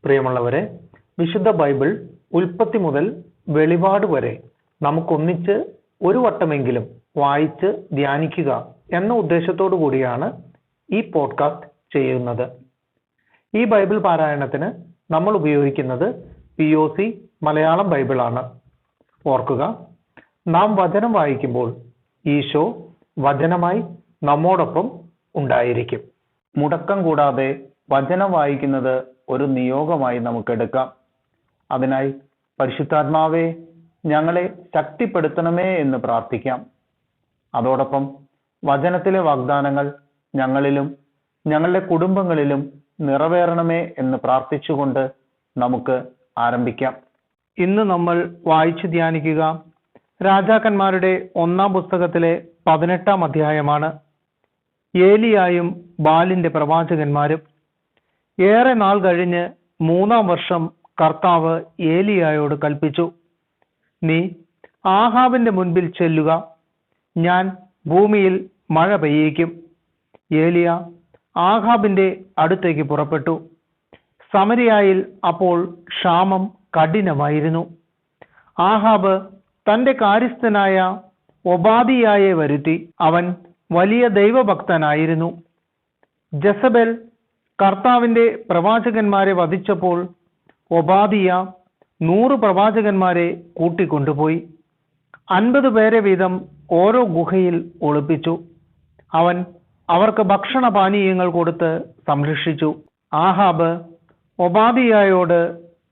പ്രിയമുള്ളവരെ, വിശുദ്ധ ബൈബിൾ ഉൽപ്പത്തി മുതൽ വെളിപാട് വരെ നമുക്കൊന്നിച്ച് ഒരു വട്ടമെങ്കിലും വായിച്ച് ധ്യാനിക്കുക എന്ന ഉദ്ദേശത്തോടു കൂടിയാണ് ഈ പോഡ്കാസ്റ്റ് ചെയ്യുന്നത്. ഈ ബൈബിൾ പാരായണത്തിന് നമ്മൾ ഉപയോഗിക്കുന്നത് POC മലയാളം ബൈബിളാണ്. ഓർക്കുക, നാം വചനം വായിക്കുമ്പോൾ ഈശോ വചനമായി നമ്മോടൊപ്പം ഉണ്ടായിരിക്കും. മുടക്കം കൂടാതെ വചനം വായിക്കുന്നത് ഒരു നിയോഗമായി നമുക്കെടുക്കാം. അതിനായി പരിശുദ്ധാത്മാവേ, ഞങ്ങളെ ശക്തിപ്പെടുത്തണമേ എന്ന് പ്രാർത്ഥിക്കാം. അതോടൊപ്പം വചനത്തിലെ വാഗ്ദാനങ്ങൾ ഞങ്ങളിലും ഞങ്ങളുടെ കുടുംബങ്ങളിലും നിറവേറണമേ എന്ന് പ്രാർത്ഥിച്ചുകൊണ്ട് നമുക്ക് ആരംഭിക്കാം. ഇന്ന് നമ്മൾ വായിച്ചു ധ്യാനിക്കുക രാജാക്കന്മാരുടെ 1-ാം പുസ്തകത്തിലെ 18-ാം അധ്യായമാണ്. ഏലിയായും ബാലിന്റെ പ്രവാചകന്മാരും. ഏറെ നാൾ കഴിഞ്ഞ് 3-ാം വർഷം കർത്താവ് ഏലിയായോട് കൽപ്പിച്ചു, നീ ആഹാബിന്റെ മുൻപിൽ ചെല്ലുക, ഞാൻ ഭൂമിയിൽ മഴ പെയ്യിക്കും. ഏലിയ ആഹാബിന്റെ അടുത്തേക്ക് പുറപ്പെട്ടു. സമരിയായിൽ അപ്പോൾ ക്ഷാമം കഠിനമായിരുന്നു. ആഹാബ് തന്റെ കാര്യസ്ഥനായ ഒബാദിയായെ വരുത്തി. അവൻ വലിയ ദൈവഭക്തനായിരുന്നു. ജസബേൽ കർത്താവിന്റെ പ്രവാചകന്മാരെ വധിച്ചപ്പോൾ ഒബാദിയ 100 പ്രവാചകന്മാരെ കൂട്ടിക്കൊണ്ടുപോയി. 50 പേരെ വീതം ഓരോ ഗുഹയിൽ ഒളിപ്പിച്ചു. അവൻ അവർക്ക് ഭക്ഷണപാനീയങ്ങൾ കൊടുത്ത് സംരക്ഷിച്ചു. ആഹാബ് ഒബാദിയായോട്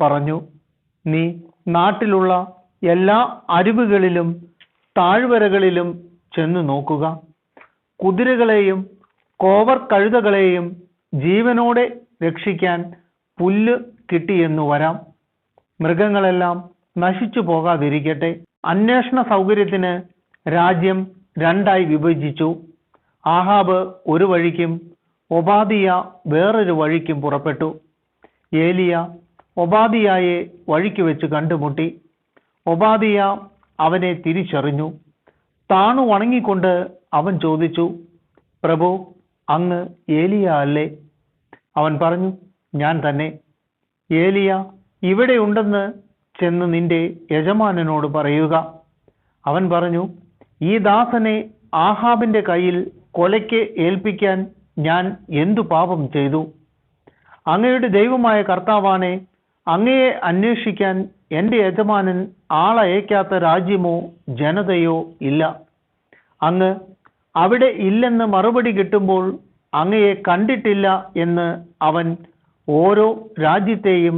പറഞ്ഞു, നീ നാട്ടിലുള്ള എല്ലാ അരുവികളിലും താഴ്വരകളിലും ചെന്ന് നോക്കുക. കുതിരകളെയും കോവർ കഴുതകളെയും ജീവനോടെ രക്ഷിക്കാൻ പുല്ല് കിട്ടിയെന്നു വരാം. മൃഗങ്ങളെല്ലാം നശിച്ചു പോകാതിരിക്കട്ടെ. അന്വേഷണ സൗകര്യത്തിന് രാജ്യം 2ആയി വിഭജിച്ചു. ആഹാബ് ഒരു വഴിക്കും ഒബാദിയ വേറൊരു വഴിക്കും പുറപ്പെട്ടു. ഏലിയ ഒബാദിയായെ വഴിക്ക് വെച്ച് കണ്ടുമുട്ടി. ഒബാദിയ അവനെ തിരിച്ചറിഞ്ഞു. താണു വണങ്ങിക്കൊണ്ട് അവൻ ചോദിച്ചു, പ്രഭു, അങ്ങ് ഏലിയ അല്ലേ? അവൻ പറഞ്ഞു, ഞാൻ തന്നെ. ഏലിയ ഇവിടെ ഉണ്ടെന്ന് ചെന്ന് നിന്റെ യജമാനനോട് പറയുക. അവൻ പറഞ്ഞു, ഈ ദാസനെ ആഹാബിന്റെ കയ്യിൽ കൊലയ്ക്ക് ഏൽപ്പിക്കാൻ ഞാൻ എന്തു പാപം ചെയ്തു? അങ്ങയുടെ ദൈവമായ കർത്താവാനെ, അങ്ങയെ അന്വേഷിക്കാൻ എൻ്റെ യജമാനൻ ആളയക്കാത്ത രാജ്യമോ ജനതയോ ഇല്ല. അങ്ങ് അവിടെ ഇല്ലെന്ന് മറുപടി കിട്ടുമ്പോൾ അങ്ങയെ കണ്ടിട്ടില്ല എന്ന് അവൻ ഓരോ രാജ്യത്തെയും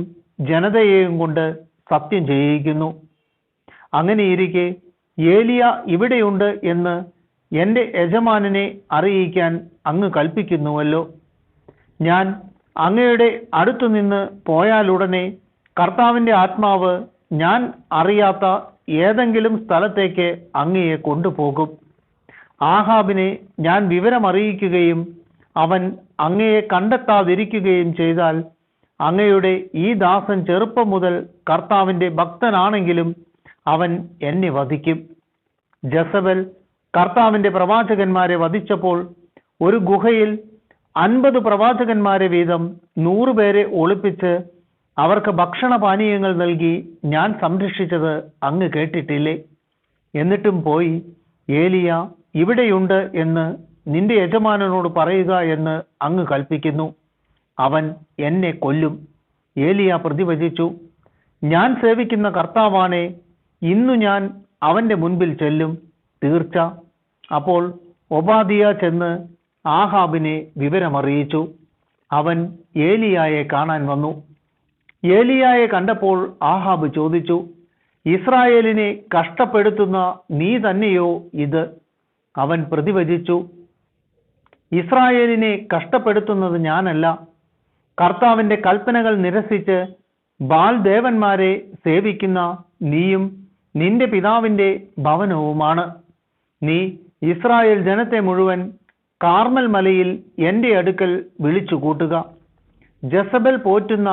ജനതയെയും കൊണ്ട് സത്യം ചെയ്യിക്കുന്നു. അങ്ങനെയിരിക്കെ ഏലിയ ഇവിടെയുണ്ട് എന്ന് എൻ്റെ യജമാനനെ അറിയിക്കാൻ അങ്ങ് കൽപ്പിക്കുന്നുവല്ലോ. ഞാൻ അങ്ങയുടെ അടുത്തുനിന്ന് പോയാലുടനെ കർത്താവിൻ്റെ ആത്മാവ് ഞാൻ അറിയാത്ത ഏതെങ്കിലും സ്ഥലത്തേക്ക് അങ്ങയെ കൊണ്ടുപോകും. ആഹാബിനെ ഞാൻ വിവരമറിയിക്കുകയും അവൻ അങ്ങയെ കണ്ടെത്താതിരിക്കുകയും ചെയ്താൽ അങ്ങയുടെ ഈ ദാസൻ ചെറുപ്പം മുതൽ കർത്താവിൻ്റെ ഭക്തനാണെങ്കിലും അവൻ എന്നെ വധിക്കും. ജസബൽ കർത്താവിൻ്റെ പ്രവാചകന്മാരെ വധിച്ചപ്പോൾ ഒരു ഗുഹയിൽ 50 പ്രവാചകന്മാരെ വീതം 100 പേരെ ഒളിപ്പിച്ച് അവർക്ക് ഭക്ഷണപാനീയങ്ങൾ നൽകി ഞാൻ സംരക്ഷിച്ചത് അങ്ങ് കേട്ടിട്ടില്ലേ? എന്നിട്ടും പോയി ഏലിയ ഇവിടെയുണ്ട് എന്ന് നിന്റെ യജമാനനോട് പറയുക എന്ന് അങ്ങ് കൽപ്പിക്കുന്നു. അവൻ എന്നെ കൊല്ലും. ഏലിയ പ്രതിവചിച്ചു, ഞാൻ സേവിക്കുന്ന കർത്താവാണേ, ഇന്നു ഞാൻ അവന്റെ മുൻപിൽ ചെല്ലും, തീർച്ച. അപ്പോൾ ഒബാദിയ ചെന്ന് ആഹാബിനെ വിവരമറിയിച്ചു. അവൻ ഏലിയായെ കാണാൻ വന്നു. ഏലിയായെ കണ്ടപ്പോൾ ആഹാബ് ചോദിച്ചു, ഇസ്രായേലിനെ കഷ്ടപ്പെടുത്തുന്ന നീ തന്നെയോ ഇത്? അവൻ പ്രതിവചിച്ചു, ഇസ്രായേലിനെ കഷ്ടപ്പെടുത്തുന്നത് ഞാനല്ല, കർത്താവിൻ്റെ കൽപ്പനകൾ നിരസിച്ച് ബാൽ ദേവന്മാരെ സേവിക്കുന്ന നീയും നിന്റെ പിതാവിൻ്റെ ഭവനവുമാണ്. നീ ഇസ്രായേൽ ജനത്തെ മുഴുവൻ കാർമൽ മലയിൽ എൻ്റെ അടുക്കൽ വിളിച്ചു കൂട്ടുക. ജസബൽ പോറ്റുന്ന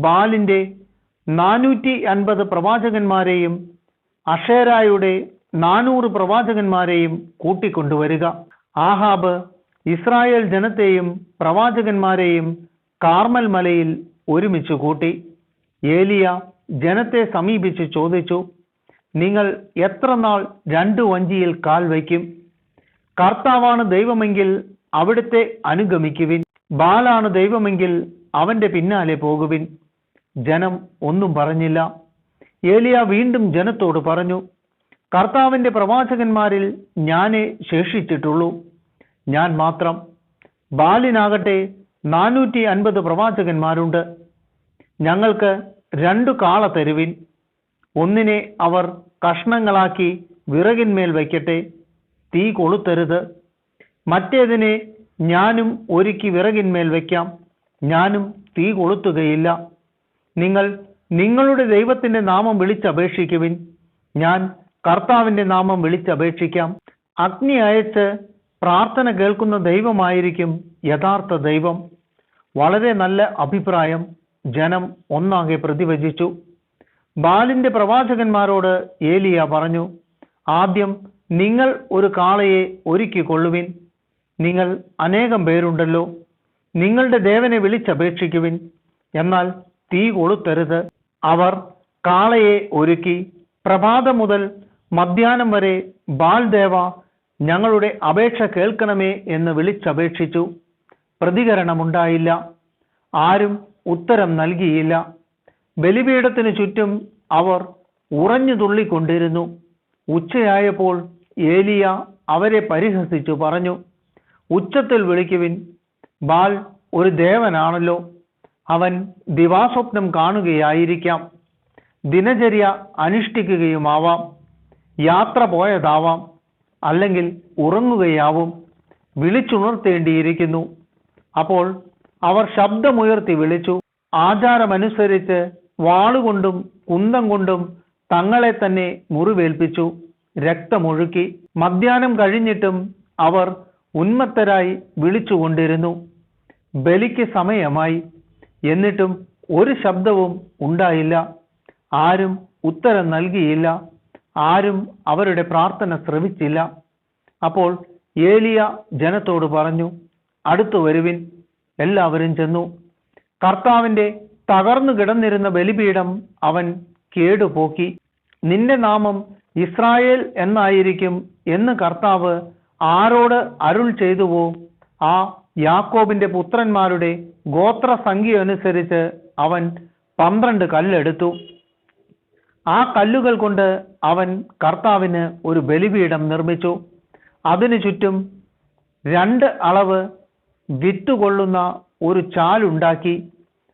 ബാലിൻ്റെ 450 പ്രവാചകന്മാരെയും അഷേരായുടെ 400 പ്രവാചകന്മാരെയും കൂട്ടിക്കൊണ്ടുവരിക. ആഹാബ് ഇസ്രായേൽ ജനത്തെയും പ്രവാചകന്മാരെയും കാർമൽ മലയിൽ ഒരുമിച്ച് കൂട്ടി. ഏലിയ ജനത്തെ സമീപിച്ച് ചോദിച്ചു, നിങ്ങൾ എത്ര നാൾ 2 വഞ്ചിയിൽ കാൽ വയ്ക്കും? കർത്താവാണ് ദൈവമെങ്കിൽ അവിടുത്തെ അനുഗമിക്കുവിൻ, ബാലാണ് ദൈവമെങ്കിൽ അവന്റെ പിന്നാലെ പോകുവിൻ. ജനം ഒന്നും പറഞ്ഞില്ല. ഏലിയ വീണ്ടും ജനത്തോട് പറഞ്ഞു, കർത്താവിന്റെ പ്രവാചകന്മാരിൽ ഞാനേ ശേഷിച്ചിട്ടുള്ളൂ, ഞാൻ മാത്രം. ബാലിനാകട്ടെ 450 പ്രവാചകന്മാരുണ്ട്. ഞങ്ങൾക്ക് 2 കാള തരുവിൻ. ഒന്നിനെ അവർ കഷ്ണങ്ങളാക്കി വിറകിന്മേൽ വയ്ക്കട്ടെ, തീ കൊളുത്തരുത്. മറ്റേതിനെ ഞാനും ഒരുക്കി വിറകിന്മേൽ വയ്ക്കാം, ഞാനും തീ കൊളുത്തുകയില്ല. നിങ്ങൾ നിങ്ങളുടെ ദൈവത്തിന്റെ നാമം വിളിച്ചപേക്ഷിക്കുവിൻ, ഞാൻ കർത്താവിന്റെ നാമം വിളിച്ചപേക്ഷിക്കാം. അഗ്നി അയച്ച് പ്രാർത്ഥന കേൾക്കുന്ന ദൈവമായിരിക്കും യഥാർത്ഥ ദൈവം. വളരെ നല്ല അഭിപ്രായം ജനം ഒന്നാകെ പ്രതിവചിച്ചു. ബാലിന്റെ പ്രവാചകന്മാരോട് ഏലിയ പറഞ്ഞു, ആദ്യം നിങ്ങൾ ഒരു കാളയെ ഒരുക്കിക്കൊള്ളുവിൻ. നിങ്ങൾ അനേകം പേരുണ്ടല്ലോ, നിങ്ങളുടെ ദേവനെ വിളിച്ചപേക്ഷിക്കുവിൻ, എന്നാൽ തീ കൊളുത്തരുത്. അവർ കാളയെ ഒരുക്കി. പ്രഭാതം മുതൽ മധ്യാഹ്നം വരെ ബാൽ ദേവ, ഞങ്ങളുടെ അപേക്ഷ കേൾക്കണമേ എന്ന് വിളിച്ചപേക്ഷിച്ചു. പ്രതികരണമുണ്ടായില്ല, ആരും ഉത്തരം നൽകിയില്ല. ബലിപീഠത്തിന് ചുറ്റും അവർ ഉറഞ്ഞു തുള്ളിക്കൊണ്ടിരുന്നു. ഉച്ചയായപ്പോൾ ഏലിയ അവരെ പരിഹസിച്ചു പറഞ്ഞു, ഉച്ചത്തിൽ വിളിക്കുവിൻ, ബാൽ ഒരു ദേവനാണല്ലോ, അവൻ ദിവാസ്വപ്നം കാണുകയായിരിക്കാം, ദിനചര്യ അനുഷ്ഠിക്കുകയുമാവാം, യാത്ര പോയതാവാം, അല്ലെങ്കിൽ ഉറങ്ങുകയാവും, വിളിച്ചുണർത്തേണ്ടിയിരിക്കുന്നു. അപ്പോൾ അവർ ശബ്ദമുയർത്തി വിളിച്ചു. ആചാരമനുസരിച്ച് വാളുകൊണ്ടും കുന്തം കൊണ്ടും തങ്ങളെ തന്നെ മുറിവേൽപ്പിച്ചു, രക്തമൊഴുക്കി. മധ്യാഹ്നം കഴിഞ്ഞിട്ടും അവർ ഉന്മത്തരായി വിളിച്ചുകൊണ്ടിരുന്നു. ബലിക്ക് സമയമായി, എന്നിട്ടും ഒരു ശബ്ദവും ഉണ്ടായില്ല. ആരും ഉത്തരം നൽകിയില്ല, ആരും അവരുടെ പ്രാർത്ഥന ശ്രവിച്ചില്ല. അപ്പോൾ ഏലിയ ജനത്തോട് പറഞ്ഞു, അടുത്തു വരുവിൻ. എല്ലാവരും ചെന്നു. കർത്താവിന്റെ തകർന്നു കിടന്നിരുന്ന ബലിപീഠം അവൻ കേടുപോക്കി. നിന്റെ നാമം ഇസ്രായേൽ എന്നായിരിക്കും എന്ന് കർത്താവ് ആരോട് അരുൾ ചെയ്തുവോ, ആ യാക്കോബിന്റെ പുത്രന്മാരുടെ ഗോത്രസംഖ്യ അനുസരിച്ച് അവൻ 12 കല്ലെടുത്തു. ആ കല്ലുകൾ കൊണ്ട് അവൻ കർത്താവിന് ഒരു ബലിപീഠം നിർമ്മിച്ചു. അതിനു ചുറ്റും 2 അളവ് വിത്തുകൊള്ളുന്ന ഒരു ചാലുണ്ടാക്കി.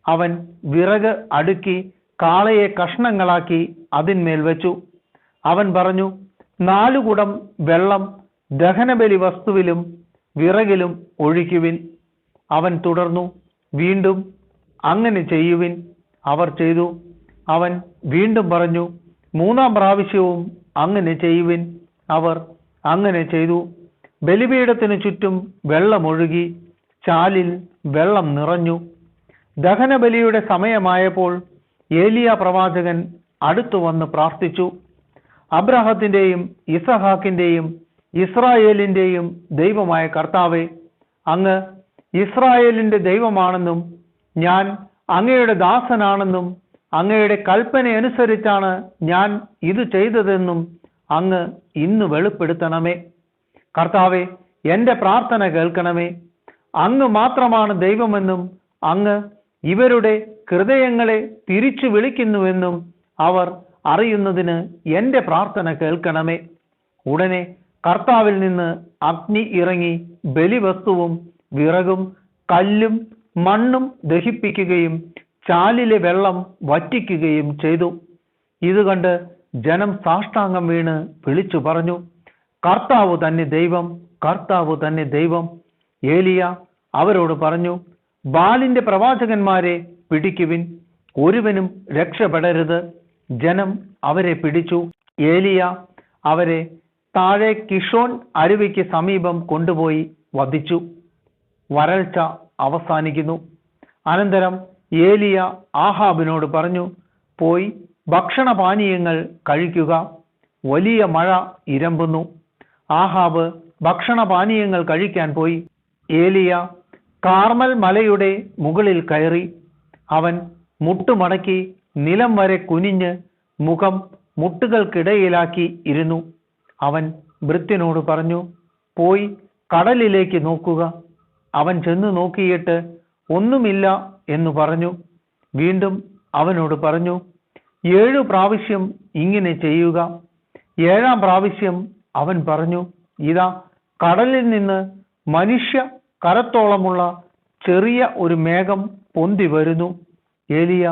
അവൻ വിറക് അടുക്കി കാളയെ കഷ്ണങ്ങളാക്കി അതിന്മേൽ വെച്ചു. അവൻ പറഞ്ഞു, 4 കുടം വെള്ളം ദഹനബലി വസ്തുവിലും വിറകിലും ഒഴിക്കുവിൻ. അവൻ തുടർന്നു, വീണ്ടും അങ്ങനെ ചെയ്യുവിൻ. അവർ ചെയ്തു. അവൻ വീണ്ടും പറഞ്ഞു, 3-ാം പ്രാവശ്യവും അങ്ങനെ ചെയ്യുവിൻ. അവർ അങ്ങനെ ചെയ്തു. ബലിപീഠത്തിനു ചുറ്റും വെള്ളമൊഴുകി, ചാലിൽ വെള്ളം നിറഞ്ഞു. ദഹനബലിയുടെ സമയമായപ്പോൾ ഏലിയ പ്രവാചകൻ അടുത്തു വന്ന് പ്രാർത്ഥിച്ചു, അബ്രാഹത്തിന്റെയും ഇസഹാക്കിന്റെയും ഇസ്രായേലിന്റെയും ദൈവമായ കർത്താവേ, അങ്ങ് ഇസ്രായേലിന്റെ ദൈവമാണെന്നും ഞാൻ അങ്ങയുടെ ദാസനാണെന്നും അങ്ങയുടെ കൽപ്പനയനുസരിച്ചാണ് ഞാൻ ഇത് ചെയ്തതെന്നും അങ്ങ് ഇന്ന് വെളിപ്പെടുത്തണമേ. കർത്താവേ, എൻ്റെ പ്രാർത്ഥന കേൾക്കണമേ. അങ്ങ് മാത്രമാണ് ദൈവമെന്നും അങ്ങ് ഇവരുടെ ഹൃദയങ്ങളെ തിരിച്ചു വിളിക്കുന്നുവെന്നും അവർ അറിയുന്നതിന് എൻ്റെ പ്രാർത്ഥന കേൾക്കണമേ. ഉടനെ കർത്താവിൽ നിന്ന് അഗ്നി ഇറങ്ങി ബലിവസ്തുവും വിറകും കല്ലും മണ്ണും ദഹിപ്പിക്കുകയും ചാലിലെ വെള്ളം വറ്റിക്കുകയും ചെയ്തു. ഇത് കണ്ട് ജനം സാഷ്ടാംഗം വീണ് വിളിച്ചു പറഞ്ഞു, കർത്താവ് തന്നെ ദൈവം, കർത്താവ് തന്നെ ദൈവം. ഏലിയ അവരോട് പറഞ്ഞു, ബാലിന്റെ പ്രവാചകന്മാരെ പിടിക്കുവിൻ, ഒരുവനും രക്ഷപ്പെടരുത്. ജനം അവരെ പിടിച്ചു. ഏലിയ അവരെ താഴെ കിഷോൻ അരുവിക്ക് സമീപം കൊണ്ടുപോയി വധിച്ചു. വരൾച്ച അവസാനിക്കുന്നു. അനന്തരം ഏലിയ ആഹാബിനോട് പറഞ്ഞു, പോയി ഭക്ഷണപാനീയങ്ങൾ കഴിക്കുക, വലിയ മഴ ഇരമ്പുന്നു. ആഹാബ് ഭക്ഷണപാനീയങ്ങൾ കഴിക്കാൻ പോയി. ഏലിയ കാർമൽ മലയുടെ മുകളിൽ കയറി. അവൻ മുട്ടുമടക്കി നിലം വരെ കുനിഞ്ഞ് മുഖം മുട്ടുകൾക്കിടയിലാക്കി ഇരുന്നു. അവൻ ഭൃത്യനോട് പറഞ്ഞു, പോയി കടലിലേക്ക് നോക്കുക. അവൻ ചെന്നു നോക്കിയിട്ട് ഒന്നുമില്ല എന്ന് പറഞ്ഞു. വീണ്ടും അവനോട് പറഞ്ഞു, 7 പ്രാവശ്യം ഇങ്ങനെ ചെയ്യുക. 7-ാം പ്രാവശ്യം അവൻ പറഞ്ഞു, ഇതാ കടലിൽ നിന്ന് മനുഷ്യ കരത്തോളമുള്ള ചെറിയ ഒരു മേഘം പൊന്തി വരുന്നു. ഏലിയ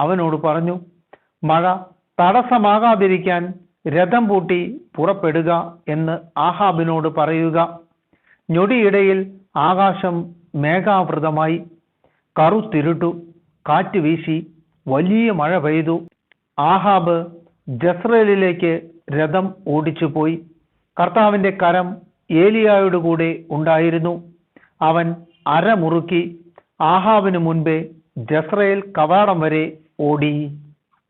അവനോട് പറഞ്ഞു, മഴ തടസ്സമാകാതിരിക്കാൻ രഥം പൂട്ടി പുറപ്പെടുക എന്ന് ആഹാബിനോട് പറയുക. ഞൊടിയിടയിൽ ആകാശം മേഘാവൃതമായി, കറുത്തിരുട്ടു, കാറ്റ് വീശി, വലിയ മഴ പെയ്തു. ആഹാബ് ജസ്രേലിലേക്ക് രഥം ഓടിച്ചു പോയി. കർത്താവിന്റെ കരം ഏലിയായോട് കൂടെ ഉണ്ടായിരുന്നു. അവൻ അരമുറുക്കി ആഹാബിന് മുൻപേ ജസ്രയേൽ കവാടം വരെ ഓടി.